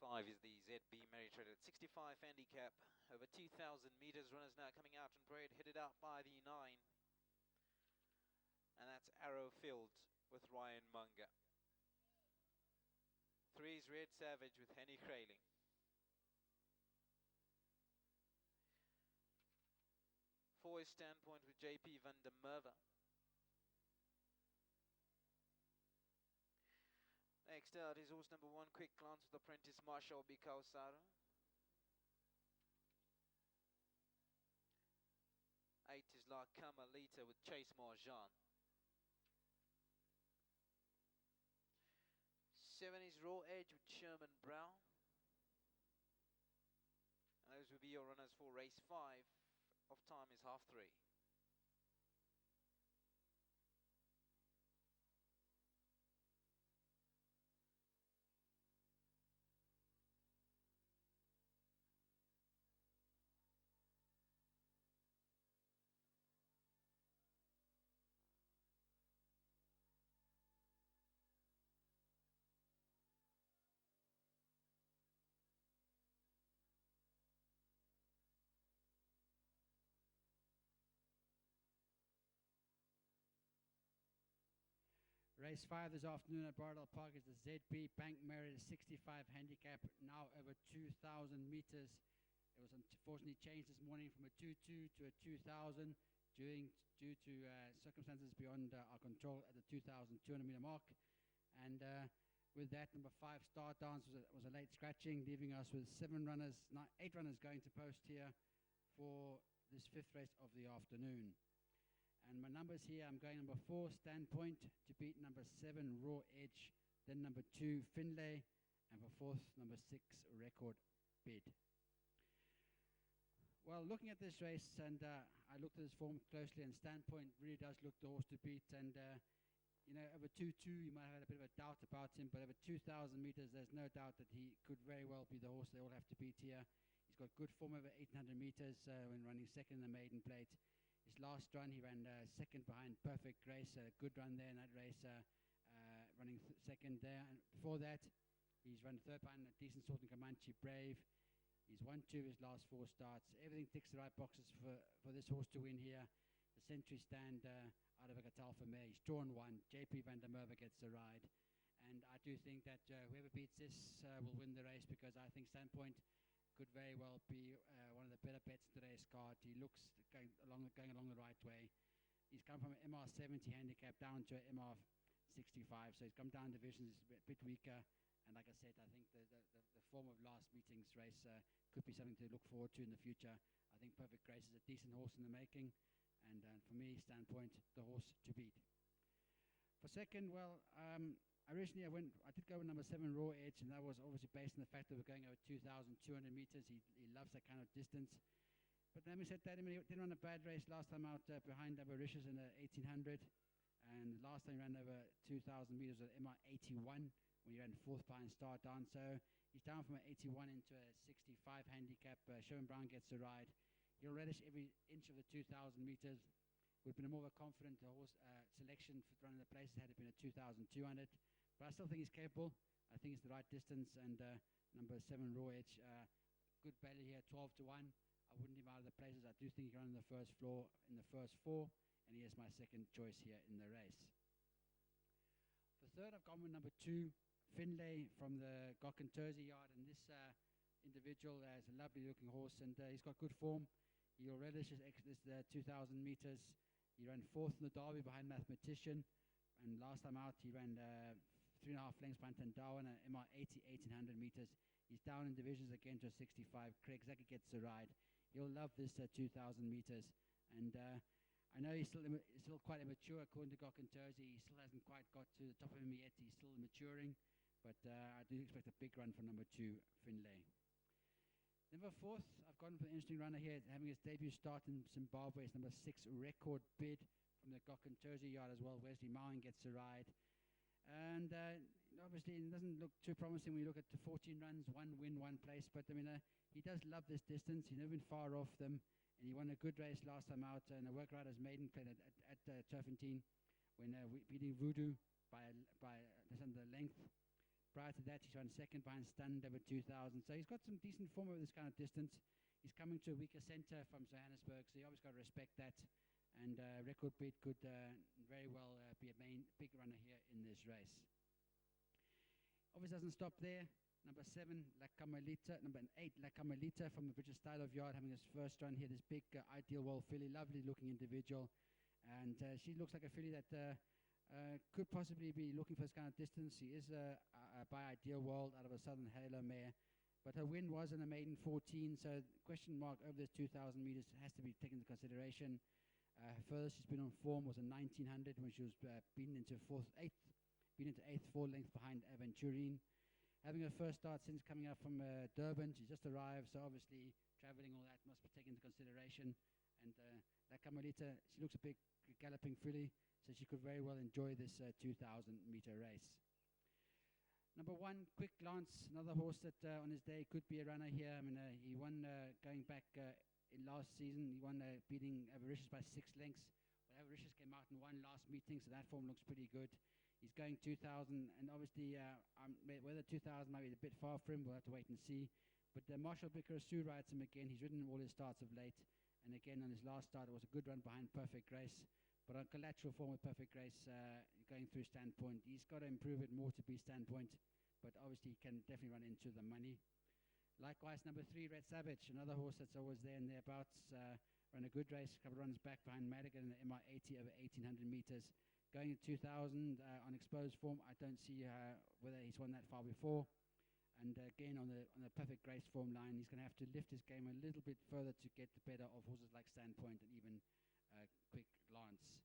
5 is the ZB Mary Trade at 65 handicap. Over 2,000 meters. Runners now coming out and parade, headed out by the 9. And that's Arrowfield with Ryan Munga. 3 is Red Savage with Henny Kraling. Four is Standpoint with JP van der Merwe. Next out is horse number 1, Quick Glance with Apprentice Marshall Bikausara. 8 is La Camalita with Chase Marjan. 7 is Raw Edge with Sherman Brown. And those will be your runners for race 5. Off time is 3:30. Race 5 this afternoon at Bardell Park is the ZB Bank Merit 65 handicap, now over 2,000 meters. It was unfortunately changed this morning from a 2-2 to a 2,000 due to circumstances beyond our control at the 2,200 meter mark. And with that, number 5 Star Dance was a late scratching, leaving us with 8 runners going to post here for this 5th race of the afternoon. And my numbers here, I'm going number 4, Standpoint, to beat number 7, Raw Edge, then number 2, Finlay, and for 4th, number 6, Record Bid. Well, looking at this race, and I looked at his form closely, and Standpoint really does look the horse to beat. And, over 2-2, you might have had a bit of a doubt about him, but over 2,000 meters, there's no doubt that he could very well be the horse they all have to beat here. He's got good form over 800 meters when running second in the maiden plate. His last run, he ran second behind Perfect Grace, a good run there in that race, running second there. And before that, he's run third behind a decent sort in Comanche Brave. He's won 2 of his last 4 starts. Everything ticks the right boxes for this horse to win here. The Century Stand out of a Catalfa mare. He's drawn 1. JP van der Merwe gets the ride. And I do think that whoever beats this will win the race, because I think Standpoint could very well be one of the better bets in today's card. He looks going along the right way. He's come from an MR70 handicap down to an MR65, so he's come down divisions, a bit weaker. And like I said, I think the form of last meeting's race could be something to look forward to in the future. I think Perfect Grace is a decent horse in the making, and for me, Standpoint, the horse to beat. For second, well, originally I did go with number 7, Raw Edge, and that was obviously based on the fact that we're going over 2,200 meters. He loves that kind of distance. But then we said that, he didn't run a bad race last time out behind Avaricious in the 1800. And last time he ran over 2,000 meters at MR81 when he ran 4th behind Star Dance. So he's down from an 81 into a 65 handicap. Sherman Brown gets the ride. He'll relish every inch of the 2,000 meters. Would have been a more of a confident horse selection for running the places had it been a 2,200. But I still think he's capable. I think it's the right distance. And number 7, Raw Edge, good value here, 12-1. I wouldn't leave him out of the places. I do think he can run on the first floor in the first 4. And he is my second choice here in the race. For third, I've gone with number 2, Finlay from the Gokkenturzy yard. And this individual is a lovely looking horse, and he's got good form. He'll relish this 2,000 meters. He ran 4th in the Derby behind Mathematician. And last time out, he ran 3.5 lengths behind Tandawan at MR80, 1,800 meters. He's down in divisions again to a 65. Craig Zaki gets the ride. He'll love this 2,000 meters. And I know he's still quite immature, according to Gokkenturzy. He still hasn't quite got to the top of him yet. He's still maturing. But I do expect a big run for number 2, Finlay. Number 4th, I've gone for an interesting runner here, having his debut start in Zimbabwe. It's number 6, Record Bid from the Gokkenturzy yard as well. Wesley Mowen gets the ride. And obviously it doesn't look too promising when you look at the 14 runs, 1 win, 1 place. But I mean, he does love this distance. He's never been far off them. And he won a good race last time out in a Work Riders maiden plate at Turfentine when beating Voodoo by less than the length. Prior to that, he's run second behind Stunned over 2,000. So he's got some decent form over this kind of distance. He's coming to a weaker centre from Johannesburg, so you obviously got to respect that. And Record Bid could very well be a big runner here in this race. Obviously doesn't stop there. Number 7, La Camelita. Number 8, La Camelita from the British Style of Yard, having his first run here. This big Ideal World filly, lovely looking individual. And she looks like a filly that could possibly be looking for this kind of distance. She is by Ideal World out of a Southern Halo mare. But her win was in a maiden 14, so question mark over this 2,000 meters has to be taken into consideration. Furthest she's been on form was a 1900 when she was beaten into 8th, 4 lengths behind Aventurine. Having her first start since coming up from Durban, she just arrived, so obviously traveling, all that must be taken into consideration. And La Camelita, she looks a big galloping filly, so she could very well enjoy this 2,000 meter race. Number 1, Quick Lance, another horse that on his day could be a runner here. I mean, he won going back in last season. He won beating Avaricious by 6 lengths. But Avaricious came out and won last meeting, so that form looks pretty good. He's going 2,000, and obviously whether 2,000 might be a bit far for him, we'll have to wait and see. But Marshall Bickerasoo rides him again. He's ridden all his starts of late. And again, on his last start, it was a good run behind Perfect Grace. But on collateral form with Perfect Grace going through Standpoint, he's got to improve it more to be Standpoint. But obviously, he can definitely run into the money. Likewise, number 3, Red Savage, another horse that's always there and thereabouts. Ran a good race, a couple of runs back behind Madigan in the MI80 over 1,800 meters. Going at 2,000 on exposed form, I don't see whether he's won that far before. And again, on the Perfect Grace form line, he's going to have to lift his game a little bit further to get the better of horses like Standpoint and even Quick Lance.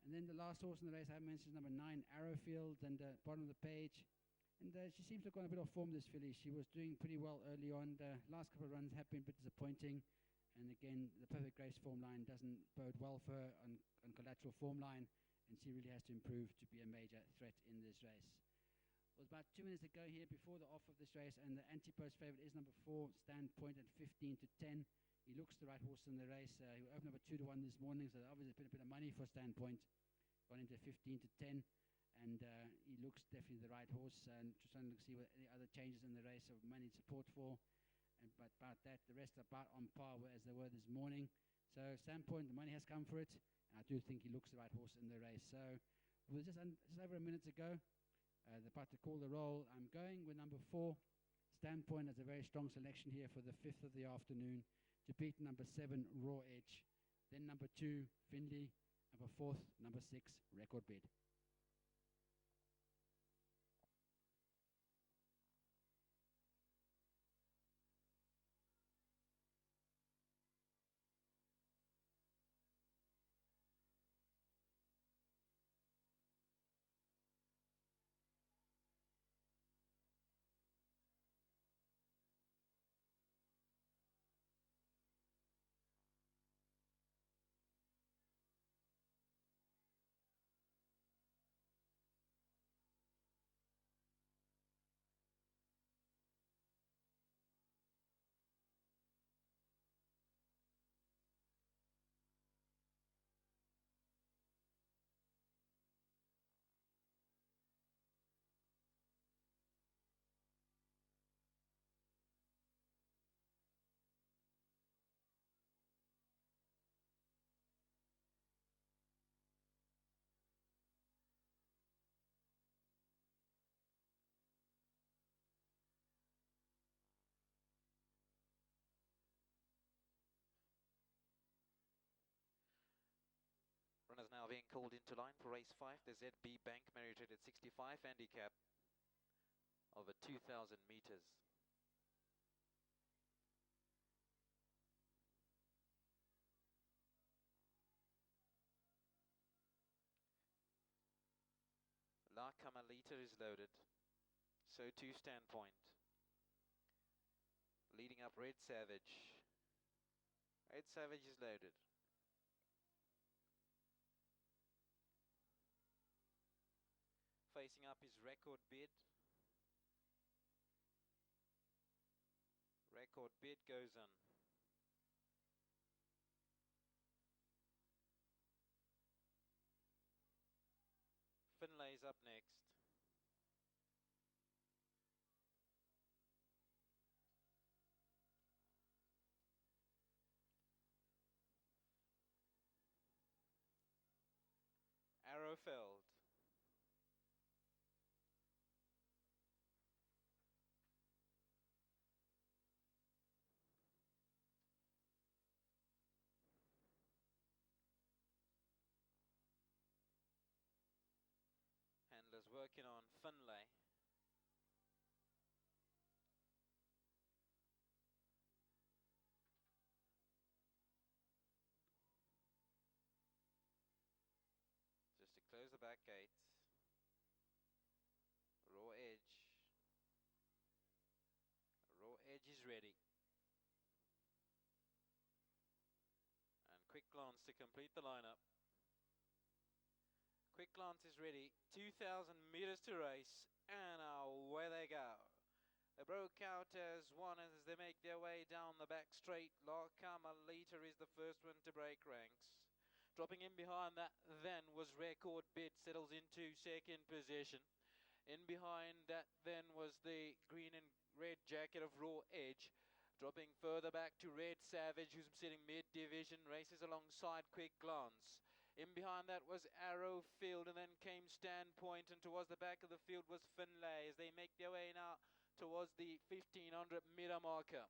And then the last horse in the race I mentioned, number 9, Arrowfield, and bottom of the page. And she seems to have gone a bit off form, this filly. She was doing pretty well early on. The last couple of runs have been a bit disappointing. And again, the Perfect Grace form line doesn't bode well for her on collateral form line. And she really has to improve to be a major threat in this race. It was about 2 minutes to go here before the off of this race, and the anti-post favourite is number 4, Standpoint at 15 to 10. He looks the right horse in the race. He opened up at 2 to 1 this morning, so obviously there's been a bit of money for Standpoint. Gone into 15 to 10, and he looks definitely the right horse. And just trying to see what any other changes in the race of money support for. But about that, the rest are about on par as they were this morning. So Standpoint, the money has come for it. And I do think he looks the right horse in the race. So we're just over a minute to go. They're about to call the roll. I'm going with number 4. Standpoint has a very strong selection here for the 5th of the afternoon to beat number 7, Raw Edge. Then number 2, Finley. Number 4th, number 6, Record Bid. Runners now being called into line for race 5. The ZB Bank, merited at 65, handicap over 2,000 meters. La Camelita is loaded. So too Standpoint. Leading up Red Savage. Red Savage is loaded. Facing up is Record Bid. Record Bid goes on. Finlay's up next. Arrowfield. Handler's working on Finlay. Just to close the back gate. Raw Edge. Raw Edge is ready. And Quick Glance to complete the lineup. Quick Glance is ready. 2,000 meters to race. And away they go. They broke out as one as they make their way down the back straight. La Carmelita is the first one to break ranks. Dropping in behind that then was Record Bid, settles into second position. In behind that then was the green and red jacket of Raw Edge. Dropping further back to Red Savage, who's sitting mid-division, races alongside Quick Glance. In behind that was Arrowfield, and then came Standpoint, and towards the back of the field was Finlay as they make their way now towards the 1500 meter marker.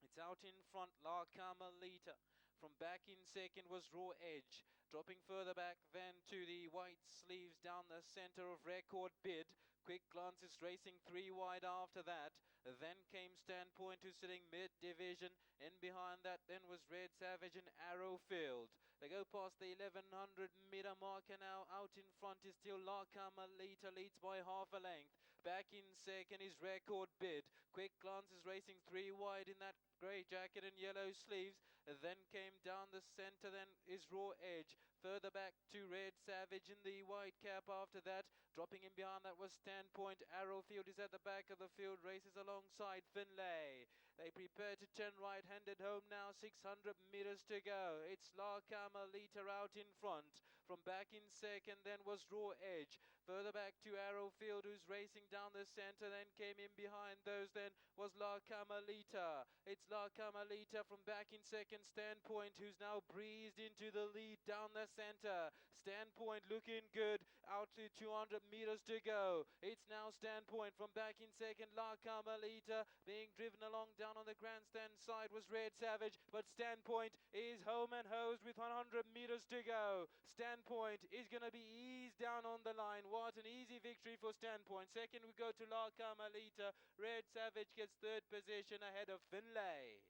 It's out in front, La Carmelita. From back in second was Raw Edge. Dropping further back then to the white sleeves down the center of Record Bid. Quick Glance is racing 3 wide after that. Then came Standpoint, who's sitting mid-division. In behind that then was Red Savage and Arrowfield. They go past the 1100 meter marker now. Out in front is still La Carmelita, leads by half a length. Back in second is Record Bid. Quick Glance is racing 3 wide in that grey jacket and yellow sleeves. Then came down the center, then is Raw Edge. Further back to Red Savage in the white cap after that. Dropping in behind that was Standpoint. Arrowfield is at the back of the field, races alongside Finlay. They prepare to turn right-handed home now, 600 meters to go. It's La Carmelita out in front. From back in second then was Raw Edge. Further back to Arrowfield, who's racing down the center, then came in behind those then was La Carmelita. It's La Carmelita from back in second, Standpoint, who's now breezed into the lead down the center. Standpoint looking good, out to 200 meters to go. It's now Standpoint from back in second, La Carmelita being driven along down on the grandstand side was Red Savage, but Standpoint is home and hosed with 100 meters to go. Standpoint is going to be eased down on the line. What an easy victory for Standpoint. Second we go to La Carmelita. Red Savage gets third position ahead of Finlay.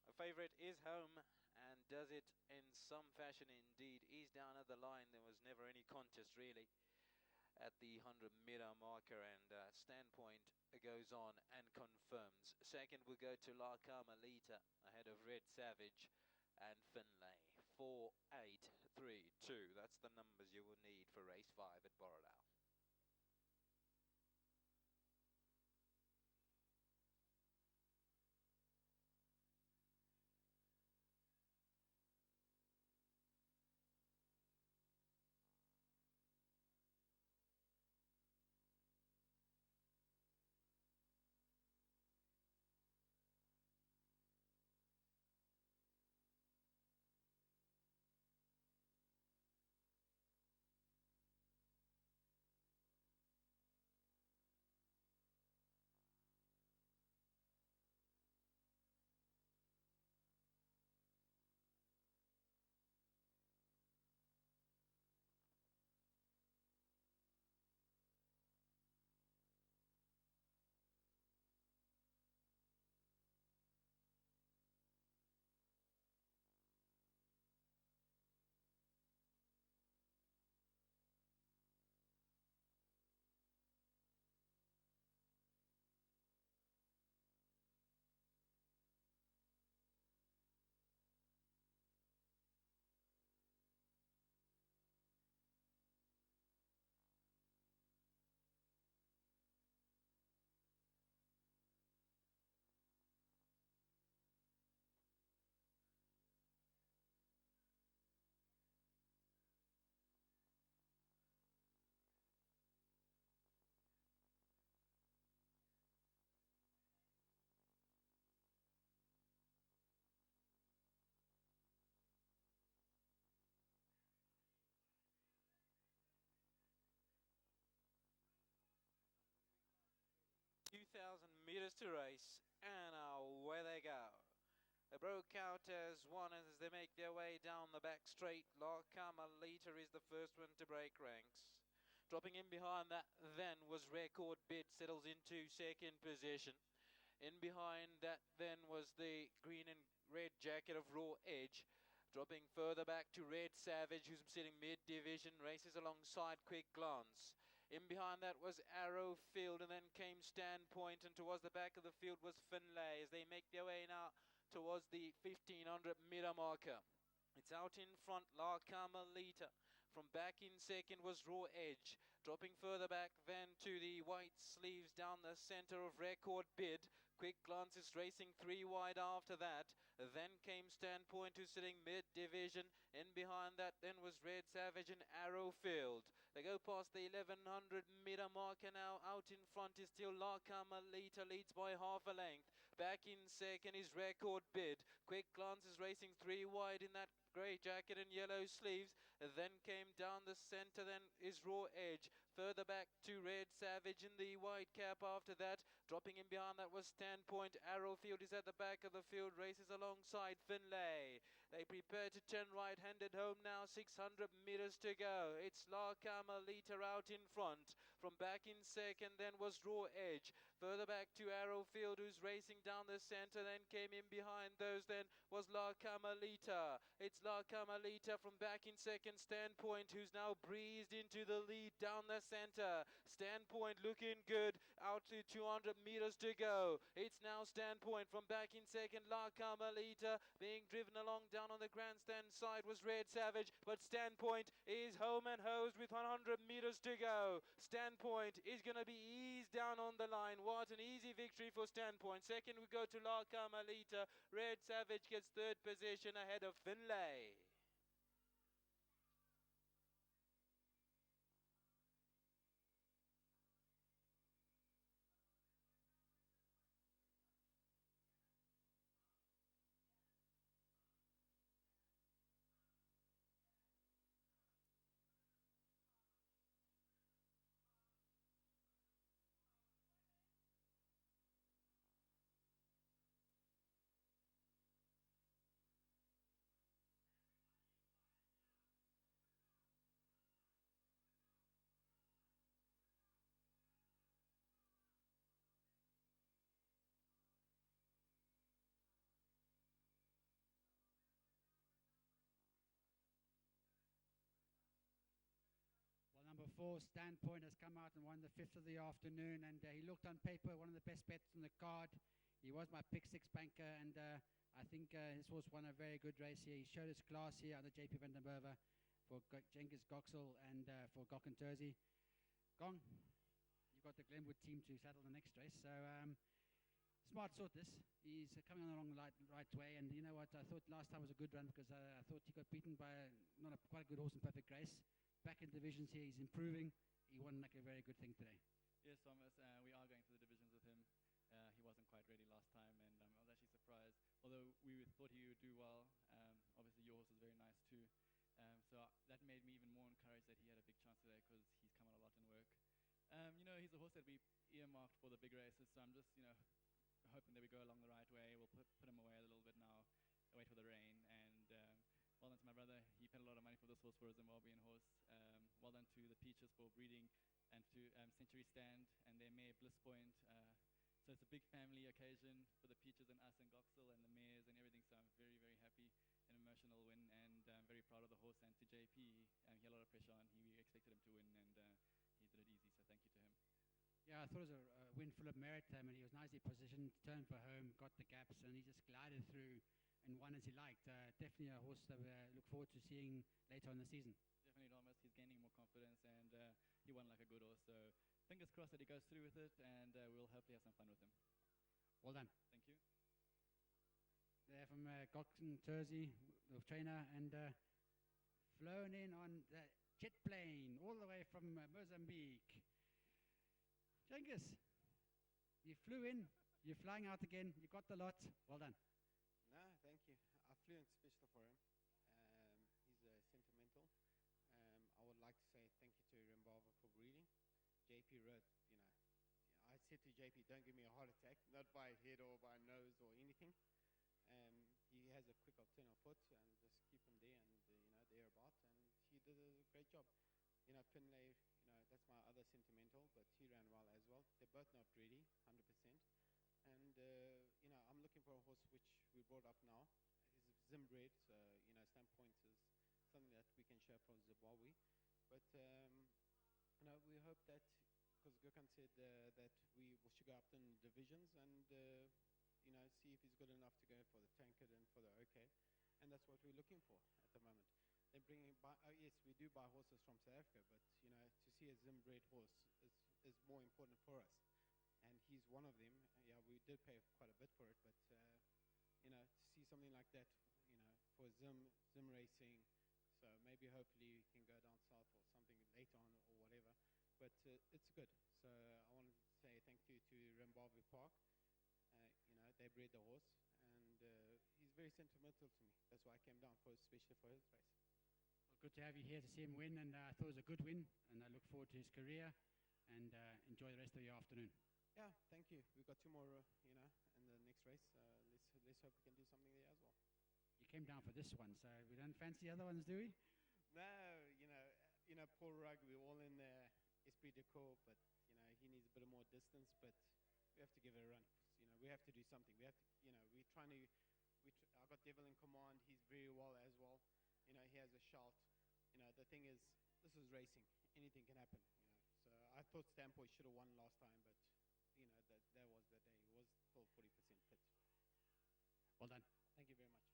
A favorite is home and does it in some fashion indeed. Ease down at the line. There was never any contest really at the 100 meter marker, and Standpoint goes on and confirms. Second will go to La Carmelita ahead of Red Savage and Finlay. 4, 8, 3, 2. That's the numbers you will need for race 5 at Borrowdale. 2,000 meters to race, and away they go. They broke out as one as they make their way down the back straight. La Carmelita is the first one to break ranks. Dropping in behind that then was Record Bid, settles into second position. In behind that then was the green and red jacket of Raw Edge. Dropping further back to Red Savage, who's sitting mid-division, races alongside Quick Glance. In behind that was Arrow Field, and then came Standpoint, and towards the back of the field was Finlay as they make their way now towards the 1500 meter marker. It's out in front, La Carmelita. From back in second was Raw Edge. Dropping further back then to the white sleeves down the center of Record Bid. Quick Glance is racing 3 wide after that. Then came Standpoint, who's sitting mid-division. In behind that then was Red Savage and Arrow Field. They go past the 1100 meter marker now. Out in front is still La Carmelita, leads by half a length. Back in second is Record Bid. Quick Glance is racing 3 wide in that grey jacket and yellow sleeves. Then came down the center, then is Raw Edge. Further back to Red Savage in the white cap after that. Dropping in behind that was Standpoint. Arrowfield is at the back of the field, races alongside Finlay. They prepare to turn right-handed home now, 600 meters to go. It's La Carmelita out in front. From back in second then was Raw Edge. Further back to Arrowfield, who's racing down the center, then came in behind those then was La Carmelita. It's La Carmelita from back in second, Standpoint, who's now breezed into the lead down the center. Standpoint looking good, out to 200 meters to go. It's now Standpoint from back in second, La Carmelita being driven along down on the grandstand side was Red Savage, but Standpoint is home and hosed with 100 meters to go. Standpoint is going to be eased down on the line. What an easy victory for Standpoint. Second we go to La Carmelita. Red Savage gets third position ahead of Finlay. Well, number 4, Standpoint, has come out and won the 5th of the afternoon, and he looked on paper one of the best bets on the card. He was my pick 6 banker, and I think his horse won a very good race here. He showed his class here under JP van der Merwe for Genghis Goxel and for Gok and Terzi. Gong, you've got the Glenwood team to saddle the next race, so Smart sort this. He's coming along the right way, and you know what? I thought last time was a good run because I thought he got beaten by quite a good horse in Perfect Grace. Back in divisions here, he's improving. He won like a very good thing today. Yes, Thomas, we are going through the divisions with him. He wasn't quite ready last time, and I was actually surprised. Although we thought he would do well, obviously your horse is very nice too. So that made me even more encouraged that he had a big chance today because he's come out a lot in work. He's a horse that we earmarked for the big races, so I'm just, hoping that we go along the right way. We'll put him away a little bit now, wait for the rain, and well done to my brother. He paid a lot of money for this horse, for a Zimbabwean horse. Well done to the Peaches for breeding, and to Century Stand and their mare Bliss Point. So it's a big family occasion for the Peaches and us and Goxel and the mares and everything, so I'm very, very happy. An emotional win, and I'm very proud of the horse. And to JP, he had a lot of pressure on. We expected him to win, and he did it easy, so thank you to him. Yeah, I thought it was a win full of merit, and he was nicely positioned, turned for home, got the gaps, and he just glided through and won as he liked. Definitely a horse that we look forward to seeing later on the season. Definitely, Thomas. He's gaining more confidence, and he won like a good horse. So fingers crossed that he goes through with it, and we'll hopefully have some fun with him. Well done. Thank you. There from Gokson Terzi, the trainer, and flown in on the jet plane all the way from Mozambique. Genghis, you flew in, you're flying out again, you got the lot. Well done. No, thank you. I flew in special for him. He's sentimental. I would like to say thank you to Rimbava for breeding. JP wrote, I said said to JP, don't give me a heart attack, not by head or by nose or anything. He has a quick alternate foot, and just keep him there and thereabouts. And he did a great job. Finlay, that's my other sentimental, but he ran well as well. They're both not ready, 100%. And I'm looking for a horse which we brought up now. Is Zimbred, so Standpoint is something that we can share from Zimbabwe. But we hope that, because Gökhan said that we should go up in divisions and see if he's good enough to go for the Tankard and for the OK. And that's what we're looking for at the moment. They're bringing yes, we do buy horses from South Africa, but to see a Zimbred horse is more important for us. And he's one of them. Yeah, we did pay quite a bit for it, but to see something like that, for Zim racing, so maybe hopefully we can go down south or something later on or whatever. But it's good. So I wanted to say thank you to Zimbabwe Park. They bred the horse, and he's very sentimental to me. That's why I came down especially for his race. Well, good to have you here to see him win, and I thought it was a good win, and I look forward to his career, and enjoy the rest of your afternoon. Yeah, thank you. We've got 2 more, in the next race. Let's hope we can do something there as well. You came down for this one, so we don't fancy other ones, do we? No, Paul Rugg, we're all in the Esprit de Corps, but he needs a bit more distance. But we have to give it a run. We have to do something. We have to, we're trying to. I got Devil in command. He's very well as well. He has a shout. The thing is, this is racing. Anything can happen. So I thought Standpoint should have won last time, but that was the day. It was still 40% fit. Well done. Thank you very much.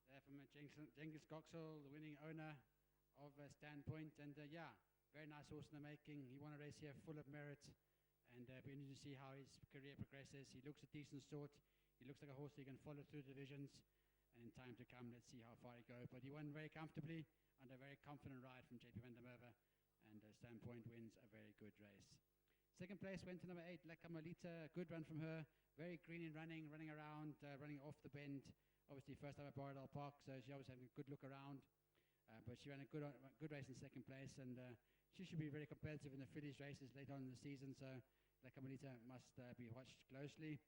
There from Genghis Goxel, the winning owner of Standpoint, and yeah, very nice horse in the making. He won a race here full of merit, and we need to see how his career progresses. He looks a decent sort. He looks like a horse that you can follow through the divisions, and in time to come, let's see how far he goes. But he won very comfortably under a very confident ride from JP van der Merwe, and Standpoint wins a very good race. Second place went to number 8, La Camalita. Good run from her. Very green in running around, running off the bend. Obviously, first time at Borrowdale Park, so she always having a good look around. But she ran a good race in second place, and she should be very competitive in the fillies races later on in the season. So La Camalita must be watched closely.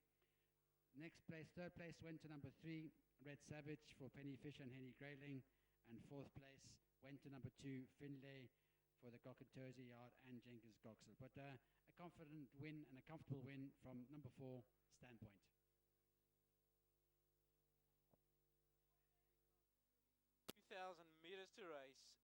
Next place, third place went to number 3, Red Savage for Penny Fisher and Henny Grayling. And fourth place went to number 2, Finlay for the Gokkentozi Yard and Genghis Goxel. But a confident win and a comfortable win from number 4, Standpoint.